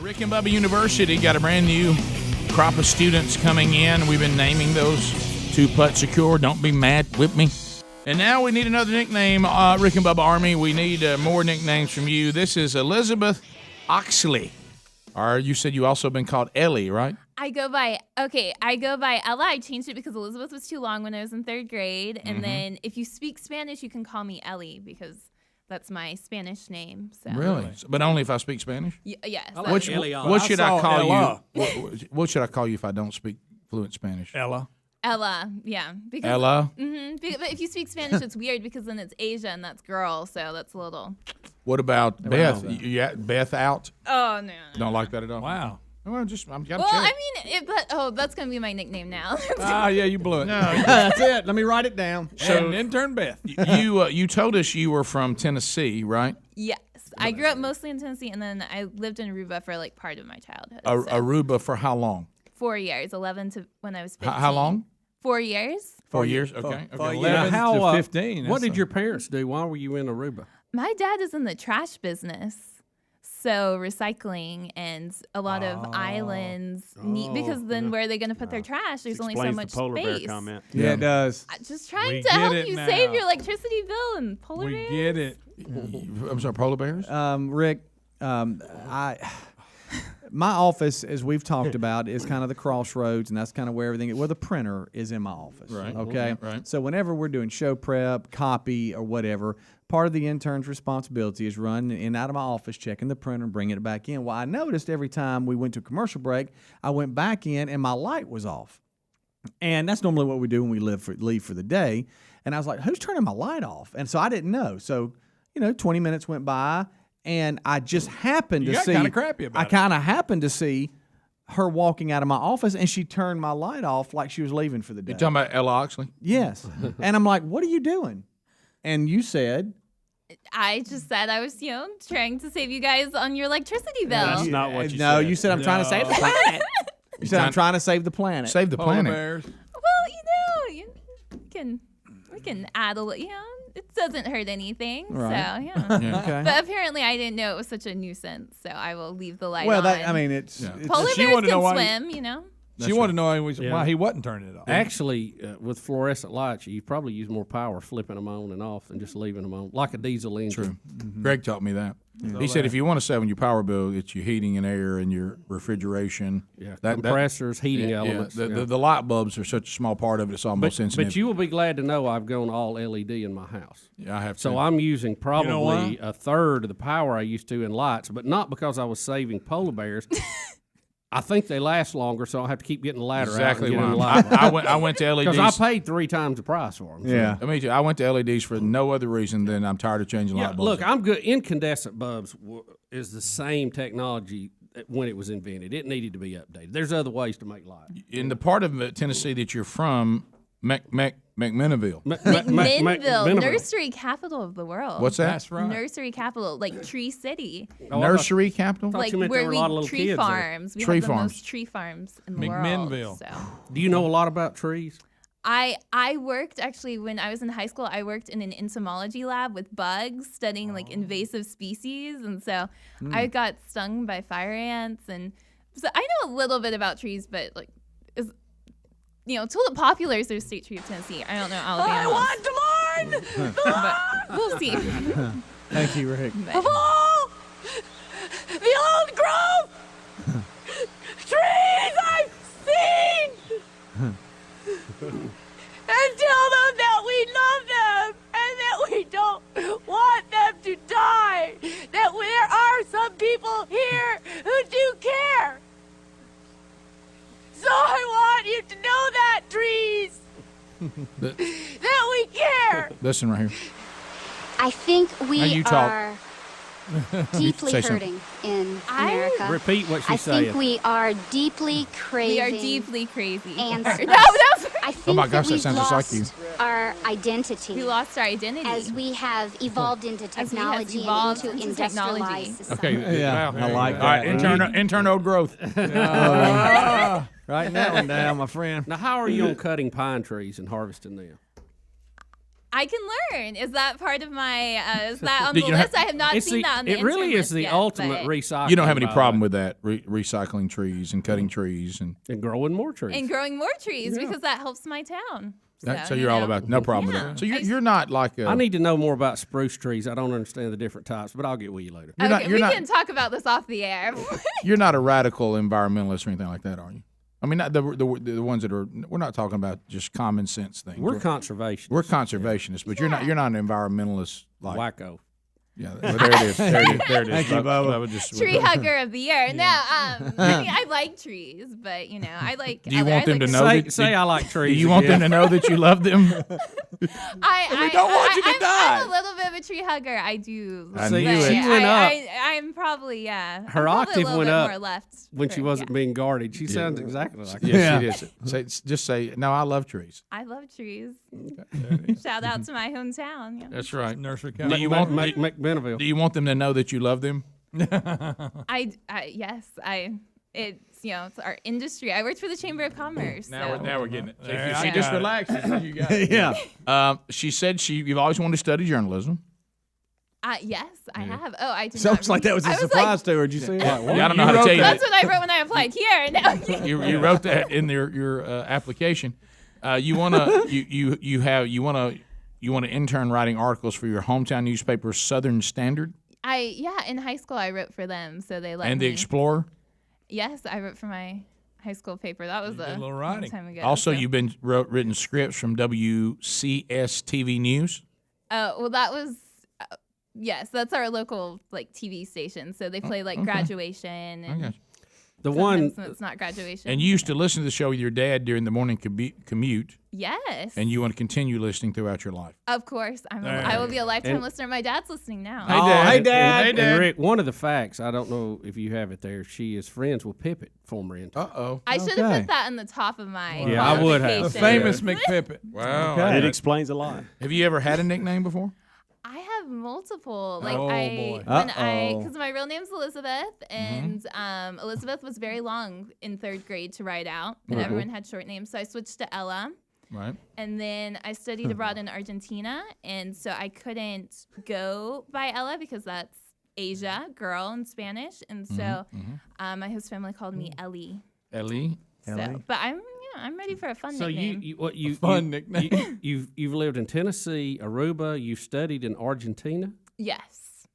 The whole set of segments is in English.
Rick and Bubba University got a brand new crop of students coming in. We've been naming those two-putt secure. Don't be mad with me. And now we need another nickname, Rick and Bubba Army. We need more nicknames from you. This is Elizabeth Oxley. Or you said you also been called Ellie, right? I go by Ella. I changed it because Elizabeth was too long when I was in 3rd grade. And then if you speak Spanish, you can call me Ellie because that's my Spanish name. So. Really? But only if I speak Spanish? Yes. What should I call you? What should I call you if I don't speak fluent Spanish? Ella, yeah. Because, Ella? But if you speak Spanish, it's weird because then it's Asia and that's girl, so that's a little... What about Beth? Beth out? Oh, no. Don't like that at all? wow. Well, I'm gotta check. I mean, that's going to be my nickname now. Yeah, you blew it. No, that's it. Let me write it down. So, intern Beth. You told us you were from Tennessee, right? Yes. I grew up mostly in Tennessee, and then I lived in Aruba for, part of my childhood. Aruba for how long? 4 years, 11 to when I was 15. How long? 4 years. 4 years? Okay. For 11 to 15. What did your parents do? Why were you in Aruba? My dad is in the trash business. So recycling and a lot of islands need, because then where are they going to put their trash? There's only so much the polar space. bear comment. Yeah, it does. I'm just trying We to get help it you now. save your electricity bill and polar We bears. get it. I'm sorry, polar bears? Rick, my office, as we've talked about, is kind of the crossroads, and that's kind of where the printer is in my office. Right. Okay. Right. So whenever we're doing show prep, copy, or whatever, part of the intern's responsibility is run in and out of my office, checking the printer, and bringing it back in. Well, I noticed every time we went to a commercial break, I went back in and my light was off. And that's normally what we do when we leave for the day. And I was like, who's turning my light off? And so I didn't know. So, 20 minutes went by, and I just happened to see. You got kind of crappy about it. I kind of happened to see her walking out of my office, and she turned my light off like she was leaving for the day. You talking about Ella Oxley? Yes. And I'm like, what are you doing? And you said... I just said I was, trying to save you guys on your electricity bill. That's not what you said. No, you said I'm trying to save the planet. You said I'm trying to save the planet. Save the Polar planet. bears. Well, we can add a little, it doesn't hurt anything. Right. So, yeah. Okay. But apparently I didn't know it was such a nuisance, so I will leave the light Well, on. it's Polar She bears wanted to know why can swim, She wanted to know why he wasn't turning it off. Actually, with fluorescent lights, you probably use more power flipping them on and off than just leaving them on, like a diesel engine. True. Greg taught me that. He said if you want to save on your power bill, it's your heating and air and your refrigeration. Yeah, compressors, heating elements. The light bulbs are such a small part of it, it's almost insignificant. But you will be glad to know I've gone all LED in my house. Yeah, I have So to. I'm using probably why? a third of the power I used to in lights, but not because I was saving polar bears. I think they last longer, so I'll have to keep getting the ladder Exactly out and why. getting the light. I went to LEDs. Because I paid 3 times the price for them. Yeah. Me too. I went to LEDs for no other reason than I'm tired of changing light bulbs. Look, I'm good. Incandescent bulbs is the same technology when it was invented. It needed to be updated. There's other ways to make light. In the part of Tennessee that you're from, McMinnville. McMinnville, nursery capital of the world. What's that? That's right. Nursery capital, like Tree City. Nursery capital? Like you meant there where were a lot of we little tree kids there. farms. We Tree have the farms. most tree farms in the McMinnville. world. So. Do you know a lot about trees? I worked actually when I was in high school. I worked in an entomology lab with bugs, studying like invasive species, and so I got stung by fire ants, and so I know a little bit about trees, but like, tulip populars are the state tree of Tennessee. I don't know Alabama. I want to learn! But we'll see. Thank you, Rick. But- Oh, the old grove! Trees I've seen! And tell them that we love them and that we don't want them to die. That there are some people here who do care. So I want you to know that, trees, that we care. Listen right here. I think Now we you talk. are deeply Say something. hurting in America. Repeat what I she's saying. think we are deeply craving. We are deeply crazy. answers. No. I think Oh my gosh, that we've sounds just like lost our identity We lost our identity. as we have evolved into As we have technology evolved and into into technology. industrialized society. Okay. Yeah, wow. I like All right, that. intern old growth. Writing that one down, my friend. Now, how are you on cutting pine trees and harvesting them? I can learn. Is that part of my? Is that on Did the you list? have- I have not seen that on the It really intern is the list yet, ultimate but- recycling. You don't have any by the problem way. with that, recycling trees and cutting trees. And And growing more trees. and growing more trees because that helps my town. so you you're all know. about no problem with Yeah. that. So you're not like a, I need to know more about spruce trees. I don't understand the different types, but I'll get with you later. You're not- Okay, you're we not- can talk about this off the air. you're not a radical environmentalist or anything like that, are you? I mean, not the ones that are. We're not talking about just common sense things. We're conservationists. We're conservationists, but you're not an environmentalist like. Wacko. Yeah, well, there it is. There it is. There it is. Thank you, Bubba. Tree hugger of the year. No, I mean, I like trees, but I like. Do you other- want I them like to to- know Say, that? say I like Do trees. you want them to know that you love them? we don't want you to die. I'm a little bit of a tree hugger. I do. I but knew it. She went up. I'm probably Her I'm probably octave a little went bit up more left when for- she wasn't yeah. being guarded. She sounds exactly like Yes, she did. Just say no. I love trees. I love trees. Shout out to my hometown. Yeah. That's right. Nursery Do County. you want McBenneville. Do you want them to know that you love them? Yes, it's our industry. I worked for the Chamber of Commerce. so. Now we're getting it. There, See, I just got it. relax. You got it. Yeah. She said you've always wanted to study journalism. Yes, I have. Oh, I did. Sounds not like that was a I was surprise to her. Did you see that? Yeah, I don't know how to tell you That's that. what I wrote when I applied here. No. You wrote that in your application. You wanna intern writing articles for your hometown newspaper, Southern Standard In high school I wrote for them, so they let and me. the Explorer. Yes, I wrote for my high school paper. That was did a little long writing. time ago. Also, so. you've been written scripts from WCS TV News. Well, that was. Yes, that's our local TV station. So they play graduation and Okay. The sometimes one, it's not graduation. And you used to listen to the show with your dad during the morning commute, Yes. and you want to continue listening thhoughout your life. Of course, I will be a lifetime And- listener. My dad's listening now. Hey, Dad. and Rick, one of the facts, I don't know if you have it there, she is friends with Pippet, former intern. Uh-oh. I should have Okay. put that in the top of my. Yeah, I would have. The qualifications. famous McPippet. Wow. It explains a lot. Have you ever had a nickname before? I have multiple. Oh, boy. Because my real name's Elizabeth, and Elizabeth was very long in third grade to write out, and everyone had short names, so I switched to Ella. Right. And then I studied abroad in Argentina, and so I couldn't go by Ella because that's Asia, girl in Spanish, and so my host family called me Ellie. Ellie. So, but I'm ready for a fun So nickname. Fun nickname. You've lived in Tennessee, Aruba. You've studied in Argentina. Yes,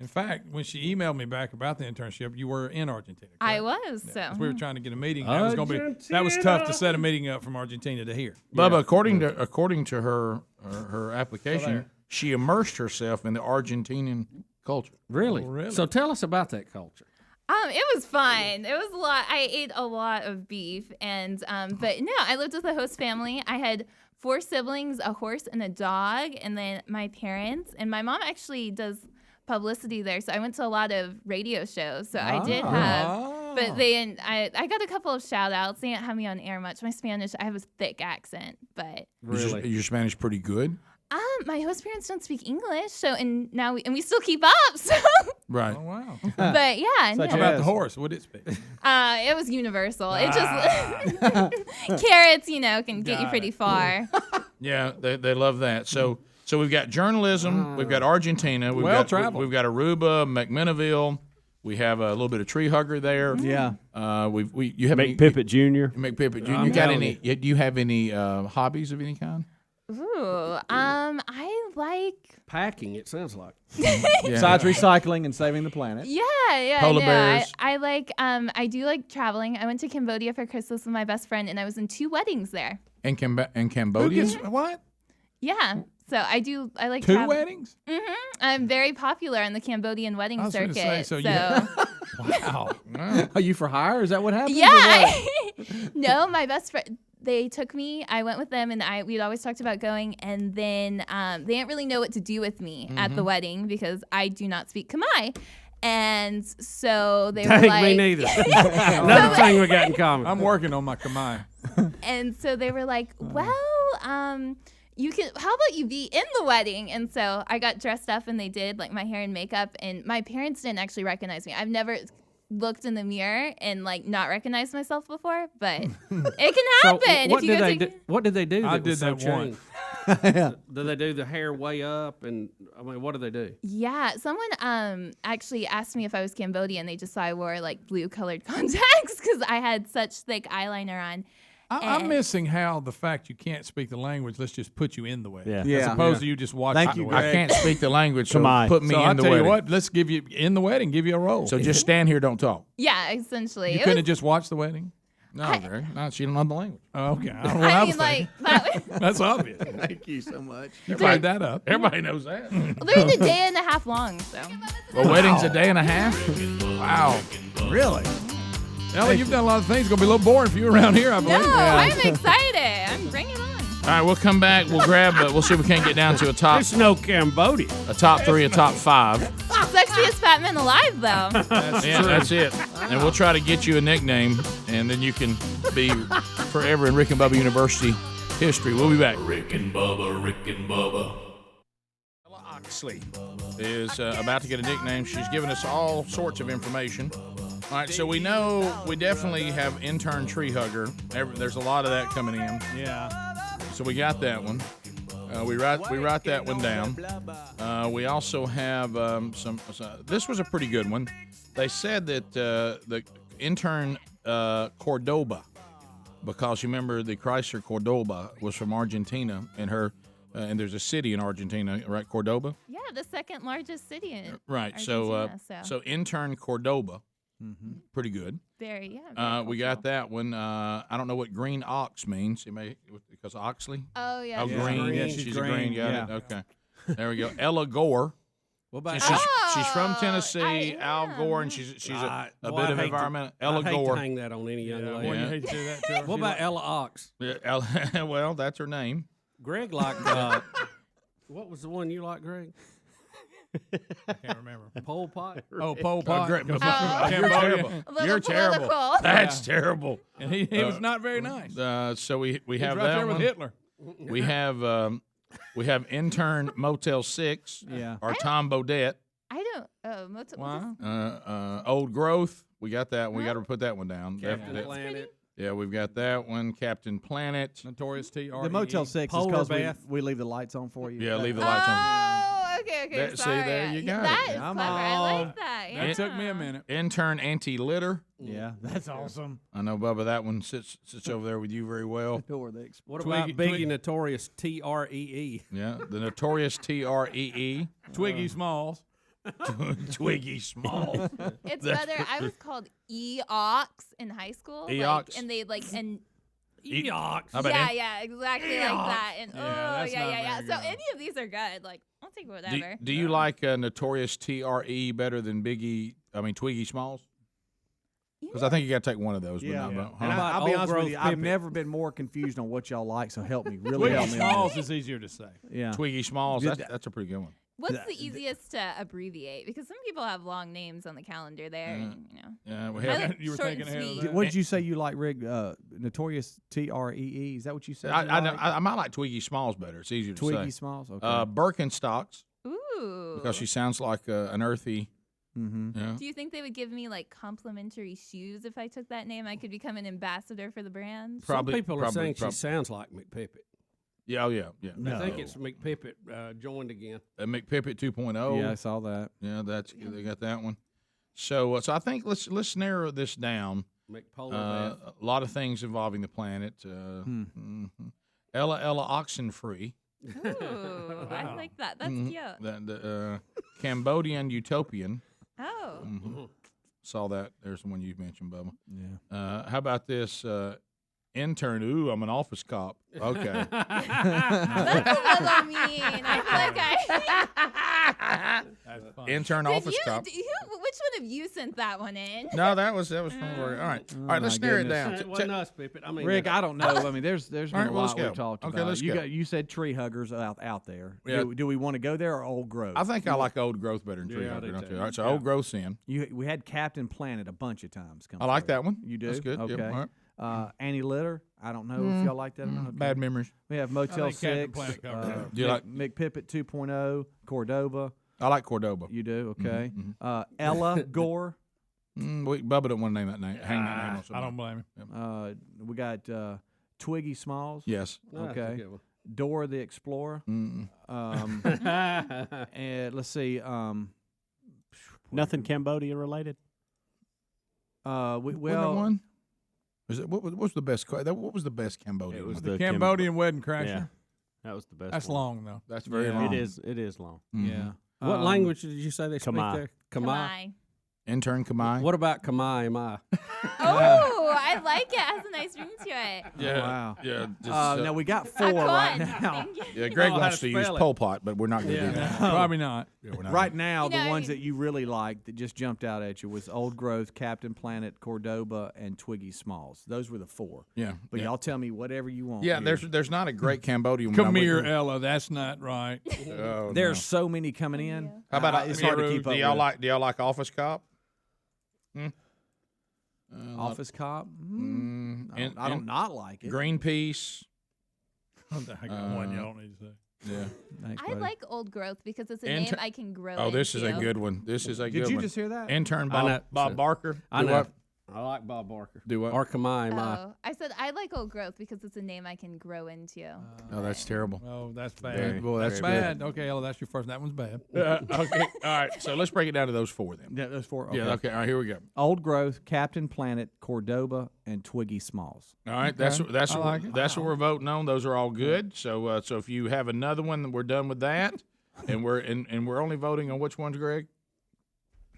In fact, when she emailed me back about the internship, you were in Argentina. I correct? was. Yeah, So 'cause we were trying to get a meeting. That was tough to set a meeting up from Argentina to here. Bubba, according to her application, she immersed herself in the Argentinian culture. Really? really? So tell us about that culture. it was fun. It was a lot. I ate a lot of beef, and but no, I lived with a host family. I had 4 siblings, a horse, and a dog, and then my parents. And my mom actually does publicity there, so I went to a lot of radio shows. So I did have, but I got a couple of shout outs. They didn't have me on air much. My Spanish, I have a thick accent, but Really? Your Spanish pretty good? my host parents don't speak English, so and we still keep up. So, Right. Oh, wow. but yeah, no. How about the horse? What did it speak? It was universal. It just carrots, can get you Got pretty it. far. Yeah, they love that. So we've got journalism, we've got Argentina, we've Well-traveled. we've got Aruba, McMinnville, we have a little bit of tree hugger there. Yeah. You have McPippet Jr. McPippet Jr. I'm You got telling any? Do you have any hobbies of any kind? Ooh, I like. Packing, it sounds like. Yeah. Besides recycling and saving the planet. Yeah. Polar no, bears. I like. I do like traveling. I went to Cambodia for Christmas with my best friend, and I was in 2 weddings there. And Who Cambodia. gets what? Yeah. So I do. I like 2 travel. weddings? I'm very popular on the Cambodian wedding I was gonna circuit. say, so so you- Wow. Are you for hire? Is that what happened? yeah. No, my best friend. They took me. I went with them, and we'd always talked about going. And then they didn't really know what to do with me at the wedding because I do not speak Khmer. And so they were Dang, like, me neither. Another thing we got in common. I'm working on my Khmer. and so they were like, well, you can. How about you be in the wedding? And so I got dressed up, and they did like my hair and makeup. And my parents didn't actually recognize me. I've never looked in the mirror and not recognized myself before, but it can So happen. what if you did go they to, do? What did they do? I That was did so that once. changed? Do they do the hair way up? And I mean, what do they do? Yeah, someone actually asked me if I was Cambodian. They just saw I wore like blue colored contacts because I had such thick eyeliner on. I'm missing how the fact you can't speak the language. Let's just put you in the wedding. Yeah. As Yeah. opposed to you just watching. Thank you, the Greg. wedding. I can't speak the language, so Come on. put me So in I'll the tell wedding. you what. Let's give you in the wedding. Give you a role. So just stand here, don't talk. Yeah, essentially. you It couldn't was- have just watched the wedding. No, Greg. No, she don't know the language. Oh, okay. I don't know what I I was mean, like thinking. that. That's obvious. Thank you so much. You made that up. Everybody knows that. They're a day and a half long, so. A wedding's a day and a half. Wow. Really? Ella, you've done a lot of things. It's gonna be a little boring for you around here, I No, believe. I'm excited. I'm bringing it on. All right, we'll come back. We'll grab. We'll see if we can't get down to a top, It's no Cambodia. a top 3, a top 5. Sexiest fat man alive, though. Yeah, that's it. And we'll try to get you a nickname, and then you can be forever in Rick and Bubba University history. We'll be back. Rick and Bubba, Rick and Bubba. Ella Oxley is about to get a nickname. She's given us all sorts of information. All right, so we know we definitely have intern tree hugger. There's a lot of that coming in. Yeah. So we got that one. We write that one down. We also have some. This was a pretty good one. They said that the intern Cordoba, because you remember the Chrysler Cordoba was from Argentina, and and there's a city in Argentina, right? Cordoba. Yeah, the second largest city in Right. Argentina, So intern Cordoba, pretty good. very, yeah. Very We got cultural. that one. I don't know what green ox means. It may because Oxley. Oh, yeah. Oh, yeah. green. Yeah, she's she's a green. green, Got yeah. it. Okay. There we go. Ella Gore. What about She's from Oh, Tennessee. I Al am. Gore, and she's a Boy, bit I of hate environmental. to, Ella I hate Gore. to hang that on any young Boy, lady. you Yeah. hate to do that to her. What about Ella Ox? Yeah, well, that's her name. Greg liked. What was the one you liked, Greg? I can't remember. Pole Pot. Oh, Pol Pot. Greg- Because Oh. he's from You're Cambodia. terrible. A little You're terrible. political. That's terrible. And he was not very nice. So we He was have right that there with one. Hitler. We have intern Motel 6. Yeah. Or Tom Bodette. I don't. Oh, Wow. Old Growth. We got that. We got to put that one down. Captain That- Planet. yeah, we've got that one. Captain Planet. Notorious T.R. The Motel 6 is Polar because bath. we leave the lights on for you. Yeah, leave the lights on. Oh, okay. That- see, sorry. there you got it. That is Come clever. I on. like that. That Yeah. took me a minute. Intern Anti-Litter. Yeah, that's awesome. I know, Bubba, that one sits over there with you very well. Or the What Twiggy- about Biggie Twiggy- Notorious TREE? Yeah, the notorious TREE. Twiggy Smalls. Twiggy Small. It's better. I was called Eox in high school. Eox? And they and Eox. How about yeah, in- yeah, exactly like that. And that's not yeah. very So good. any of these are good. Like I'll take whatever. Do you like Notorious TRE better than Twiggy Smalls? Because I think you got to take one of those. Yeah. But no, And huh? about I'll be Old honest with Growth you. I've Pippin? never been more confused on what y'all like, so help me. Really Twiggy help me. on Smalls that. is easier to say. Yeah. Twiggy Smalls. Yeah, That's a pretty good one. What's the easiest to abbreviate? Because some people have long names on the calendar there. And, Yeah, we I have. like You were short thinking and ahead of sweet. that. What did you say you like, Rick? Notorious TREE. Is that what you said? you like? I might like Twiggy Smalls better. It's easier to Twiggy say. Smalls. Okay. Birkenstocks Ooh. because she sounds like an earthy. mm-hmm. Yeah. Do you think they would give me like complimentary shoes if I took that name? I could become an ambassador for the brand. Probably. Some people are saying prob- she sounds like McPippet. Yeah. Oh yeah. Yeah. I think it's McPippet joined again. McPippet 2.0. Yeah, I saw that. Yeah, they got that one. So I think let's narrow this down. McPolar A lot of things involving the planet. Mhm. Ella Oxenfree. Ooh, I like that. That's Mhm. cute. The Cambodian Utopian. Oh. Saw that. There's the one you mentioned, Bubba. Yeah. How about this intern? Ooh, I'm an office cop. Okay. That's a little mean. I feel like That's funny. Intern Did office you, cop. which one of you sent that one in? No, that was from where. All right. All right. Let's my narrow it goodness. down. It wasn't us, Pippet. I mean, Rick, I don't know. I mean, there's been right, a well, lot let's we've go. talked Okay, about. let's You go. you said tree huggers out there. Yeah. Do we want to go there or Old Growth? I think I like old growth better than tree Yeah, I hugger, do don't too. you? All right. So old growth's in. We had Captain Planet a bunch of times. Come I like through. that one. You do? That's good. Yep, Okay. all right. Annie Litter. I don't know if y'all like that or not. Okay. Bad memories. We have Motel think Captain 6. Planet covered that. Do you like- McPippet 2.0, Cordoba. I like Cordoba. You do? Okay. Mm-hmm, Ella Gore. Bubba don't want to name that name. Hang that name on I somebody. don't blame him. We got Twiggy Smalls. Yes. No, that's a Okay. good one. Dora the Explorer. And let's see. Nothing Cambodia related. Well, one. Is it what was the best? What was the best Cambodian? It was one? The Cambodian Wedding Crasher. Yeah, that was the best. That's one. long though. That's very long. It is long. Yeah. What language did you say they speak Khmer. there? Khmer. Intern Khmer. What about Khmer? Am I? Oh, I like it. It has a nice ring to it. Yeah. Wow. Yeah. Just, Now we got 4 right now. Thank you. yeah. Greg know how wants to to use spell it. Pol Pot, but we're not going to do that. Probably not. Yeah, we're not Right now, You know, the ones that you really liked that just jumped out at you was Old Growth, Captain Planet, Cordoba, and Twiggy Smalls. Those were the 4. Yeah. But yeah. y'all tell me whatever you want. Yeah, here. there's not a great Cambodian one. Come here, Ella. That's not right. Oh, There's so many coming in. How about it's hard to keep do up y'all with. like Office Cop? Office Cop? And- I don't and not like it. Greenpeace. I got one y'all need to say. Yeah. Thanks, I buddy. like Old Growth because it's a Inter- name I can grow. Oh, this is a into. good one. This is a good one. Did you just hear that? Intern I know. Bob Barker? I Do know. what? I like Bob Barker. Do what? Or Khmer. Am I? Oh, I said I like Old Growth because it's a name I can grow into. Oh, that's terrible. Oh, that's Very- bad. well, that's bad. Okay, Ella, that's your first. That one's bad. Okay. All right. So let's break it down to those 4 then. Yeah, those 4. Okay. Yeah. Okay. All right. Here we go. Old Growth, Captain Planet, Cordoba, and Twiggy Smalls. All right. That's I what like it. that's what we're voting on. Those are all good. So so if you have another one, then we're done with that. And we're only voting on which ones, Greg?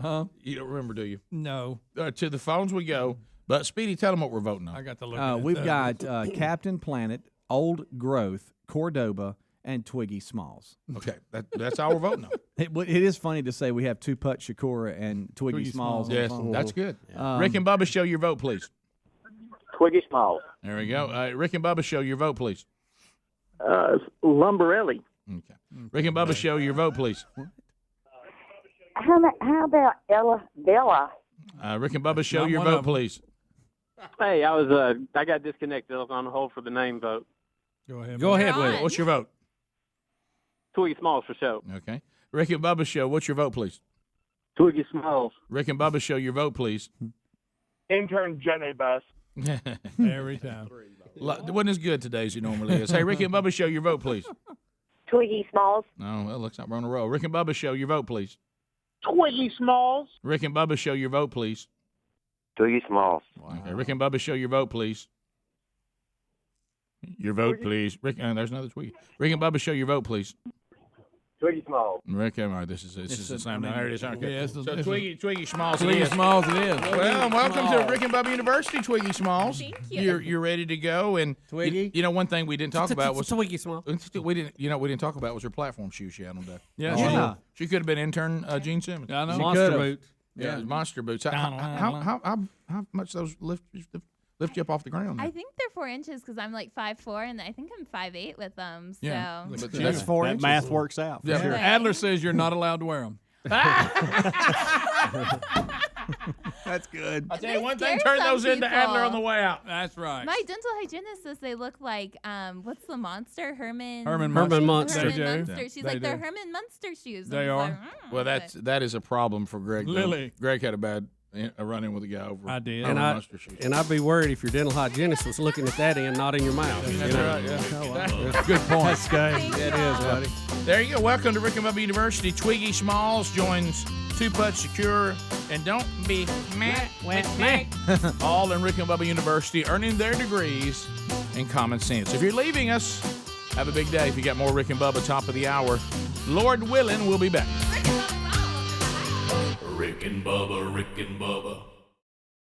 Huh? You don't remember, do you? No, To the phones we go. But Speedy, tell them what we're voting I on. got to look. at We've that. got Captain Planet, Old Growth, Cordoba, and Twiggy Smalls. Okay. That's all we're voting on. It is funny to say we have Tupac Shakur and Twiggy Smalls. On the Yes, phone. that's good. Rick and Bubba, show your vote, please. Twiggy Smalls. There we go. Rick and Bubba, show your vote, please. Lumbarelli. Okay. Rick and Bubba, show your vote, please. How about Ella Bella? Rick and Bubba, show Not your one vote, of 'em. please. Hey, I got disconnected. I was on hold for the name vote. Go ahead. Go ahead You're with it. on. What's your vote? Twiggy Smalls for show. Okay. Rick and Bubba, show. What's your vote, please? Twiggy Smalls. Rick and Bubba, show your vote, please. Intern Jenny Bus. Every time. It wasn't as good today as he normally is. Hey, Rick and Bubba, show your vote, please. Twiggy Smalls. Oh, well, looks like we're on a roll. Rick and Bubba, show your vote, please. Twiggy Smalls. Rick and Bubba, show your vote, please. Twiggy Smalls. Okay. Rick and Bubba, show your vote, please. Your vote, please. Rick, there's another Twiggy. Rick and Bubba, show your vote, please. Twiggy Smalls. Rick, all right, this is the same. There it is. Okay. Yeah, So Twiggy Smalls. it Twiggy is. Smalls it is. Well, welcome to Rick and Bubba University, Twiggy Smalls. Thank you. You're ready to go. And Twiggy? you know, one thing we didn't talk about was Twiggy Small. we didn't talk about was her platform shoe she had on that. Yeah, Yeah. She could have been intern Gene Simmons. I know. Monster could've. boot. Yeah, monster boots. How much those lift you up off the ground? I think they're 4 inches because I'm like 5'4", and I think I'm 5'8" with them. So Yeah. But That's 4 That inches. math works out. For Yeah. sure. Right. Adler says you're not allowed to wear them. That's good. I tell you one thing, scare turn those some into people. Adler on the way out. That's right. my dental hygienist says they look like what's the monster? Herman Herman Munster. Munster. Herman They do. Munster. She's They like they're do. Herman Munster shoes. They And I was are. like, Well, that is a problem for Greg. though. Lily. Greg had a run-in with a guy over. I did. Herman And Munster shoes. I'd be worried if your dental hygienist was looking at that end, not in your mouth. That's right. Yeah. Good point. That's good. Thank That you. is, buddy. There you go. Welcome to Rick and Bubba University. Twiggy Smalls joins Two-Putt Secure. And don't be mad with me. All in Rick and Bubba University, earning their degrees in common sense. If you're leaving us, have a big day. If you got more Rick and Bubba, top of the hour. Lord willing, we'll be back. Rick and Bubba, Rick and Bubba.